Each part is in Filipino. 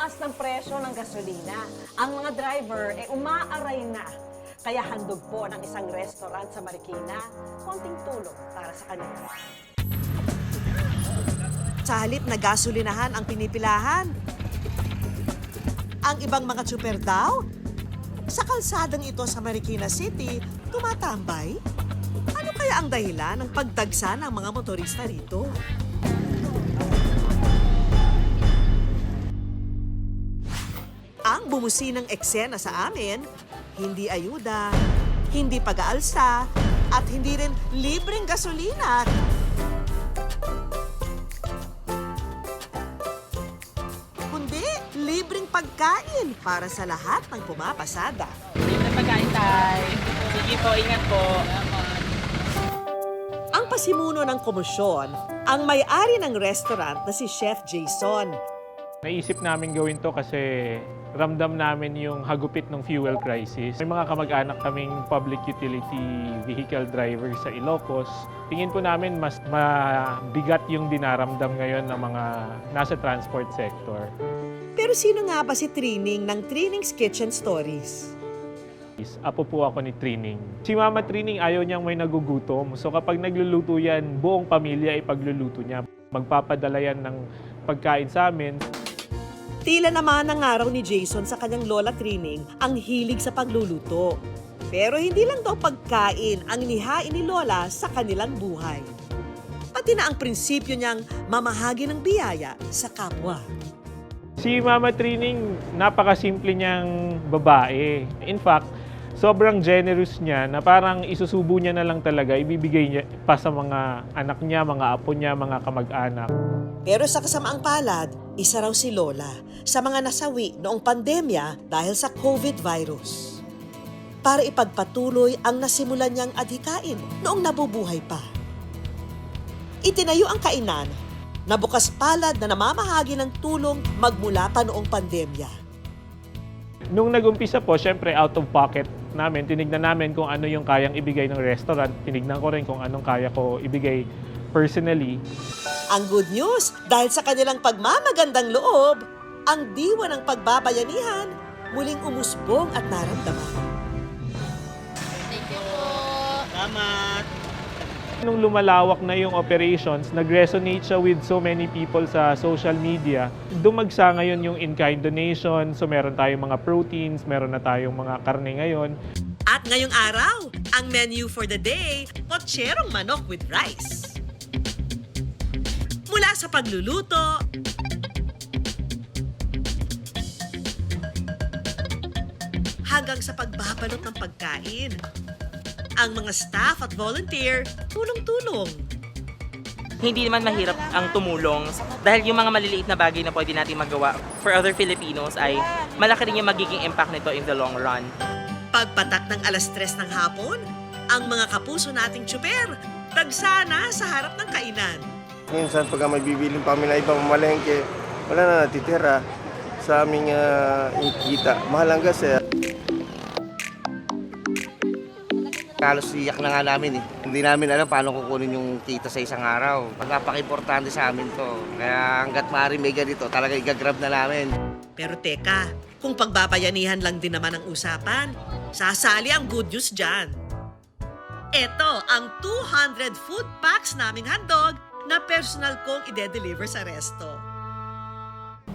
taas ng presyo ng gasolina. Ang mga driver umaaray na. Kaya handog po ng isang restaurant sa Marikina, konting tulong para sa kanila. Sa halip na gasolinahan ang pinipilahan, ang ibang mga tsuper daw, sa kalsadang ito sa Marikina City, tumatambay? Ano kaya ang dahilan ng pagdagsa ng mga motorista rito? Ang bumusinang eksena sa amin, hindi ayuda, hindi pag-aalsa, at hindi rin libreng gasolina. Kundi libreng pagkain para sa lahat ng pumapasada. Libre pagkain tayo. Sige po, ingat po. Ang pasimuno ng komosyon, ang may-ari ng restaurant na si Chef Jason. Naisip namin gawin to kasi ramdam namin yung hagupit ng fuel crisis. May mga kamag-anak kaming public utility vehicle driver sa Ilocos. Tingin po namin mas mabigat yung dinaramdam ngayon ng mga nasa transport sector. Pero sino nga ba si Trining ng Trining's Kitchen Stories? Apo po ako ni Trining. Si Mama Trining ayaw niyang may nagugutom. So kapag nagluluto yan, buong pamilya ay pagluluto niya. Magpapadala yan ng pagkain sa amin. Tila naman ang araw ni Jason sa kanyang lola Trining ang hilig sa pagluluto. Pero hindi lang daw pagkain ang inihain ni Lola sa kanilang buhay. Pati na ang prinsipyo niyang mamahagi ng biyaya sa kapwa. Si Mama Trining, napakasimple niyang babae. In fact, sobrang generous niya na parang isusubo niya na lang talaga, ibibigay niya pa sa mga anak niya, mga apo niya, mga kamag-anak. Pero sa kasamaang palad, isa raw si Lola sa mga nasawi noong pandemya dahil sa COVID virus. Para ipagpatuloy ang nasimulan niyang adhikain noong nabubuhay pa. Itinayo ang kainan na bukas palad na namamahagi ng tulong magmula pa noong pandemya. Nung nag-umpisa po, syempre out of pocket namin, tinignan namin kung ano yung kayang ibigay ng restaurant. Tinignan ko rin kung anong kaya ko ibigay personally. Ang good news, dahil sa kanilang pagmamagandang loob, ang diwa ng pagbabayanihan muling umusbong at naramdaman. Thank you po. Salamat. Nung lumalawak na yung operations, nag-resonate siya with so many people sa social media. Dumagsa ngayon yung in-kind donation, so meron tayong mga proteins, meron na tayong mga karne ngayon. At ngayong araw, ang menu for the day, potserong manok with rice. Mula sa pagluluto, hanggang sa pagbabalot ng pagkain. Ang mga staff at volunteer, tulong-tulong. Hindi naman mahirap ang tumulong dahil yung mga maliliit na bagay na pwede natin magawa for other Filipinos ay malaki rin yung magiging impact nito in the long run. Pagpatak ng 3:00 ng hapon, ang mga kapuso nating tsuper, tagsana sa harap ng kainan. Minsan pag may bibiling pa kami na ibang malengke, wala na natitira sa aming kita. Mahal ang gas eh. Halos iyak na nga namin eh. Hindi namin alam paano kukunin yung kita sa isang araw. Napaka-importante sa amin to. Kaya hanggat maaari may ganito, talaga igagrab na namin. Pero teka, kung pagbabayanihan lang din naman ang usapan, sasali ang good news dyan. Ito ang 200 food packs naming handog na personal kong ide-deliver sa resto.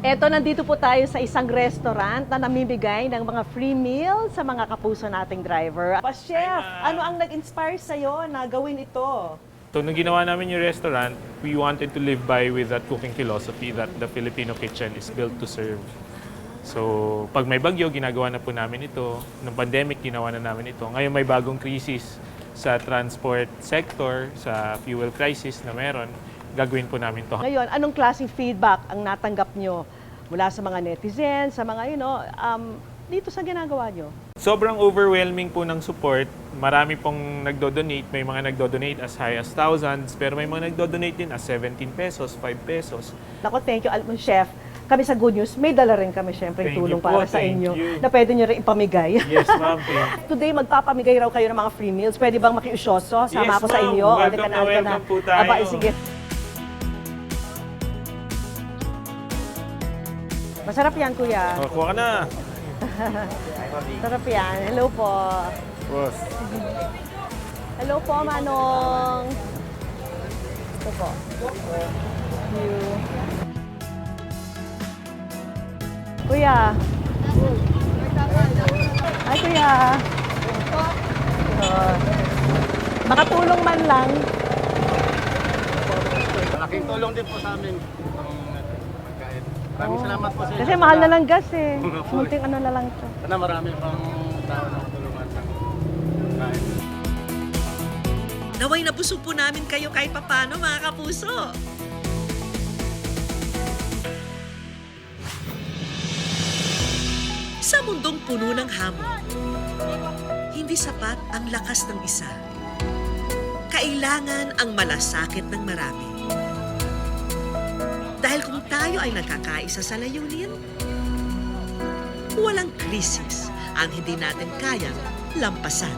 Eto, nandito po tayo sa isang restaurant na namimigay ng mga free meal sa mga kapuso nating driver. Chef, ano ang nag-inspire sa'yo na gawin ito? So, nung ginawa namin yung restaurant, we wanted to live by with that cooking philosophy that the Filipino kitchen is built to serve. So, pag may bagyo, ginagawa na po namin ito. Nung pandemic, ginawa na namin ito. Ngayon may bagong crisis sa transport sector, sa fuel crisis na meron. Gagawin po namin to. Ngayon, anong klaseng feedback ang natanggap nyo mula sa mga netizens, sa mga, dito sa ginagawa nyo? Sobrang overwhelming po ng support. Marami pong nagdo-donate. May mga nagdo-donate as high as thousands, pero may mga nagdo-donate din as 17 pesos, 5 pesos. Naku, thank you, Chef. Kami sa Good News, may dala rin kami syempre Thank tulong you po, para sa thank inyo you. na pwede nyo rin ipamigay. Yes, ma'am. Today, magpapamigay raw kayo ng mga free meals. Pwede bang makiusyoso? Sama Yes, ako sa ma'am. inyo. Welcome na welcome po tayo. Aba, sige. Masarap yan, kuya. Oh, kuha ka na. Sarap yan. Hello po. Boss. Hello po, Manong. Ito po. Thank you. Kuya. Ay, kuya. Makatulong man lang. Malaking tulong din po sa amin ang pagkain. Maraming salamat po sa inyo. Kasi mahal na lang gas eh. Munting ano na lang ito. Sana marami pang tao na matulungan ng pagkain. Naway nabusog po namin kayo kahit papano mga kapuso. Sa mundong puno ng hamon, hindi sapat ang lakas ng isa. Kailangan ang malasakit ng marami. Dahil kung tayo ay nagkakaisa sa layunin, walang krisis ang hindi natin kayang lampasan.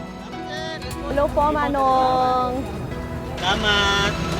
Hello po, Manong. Salamat!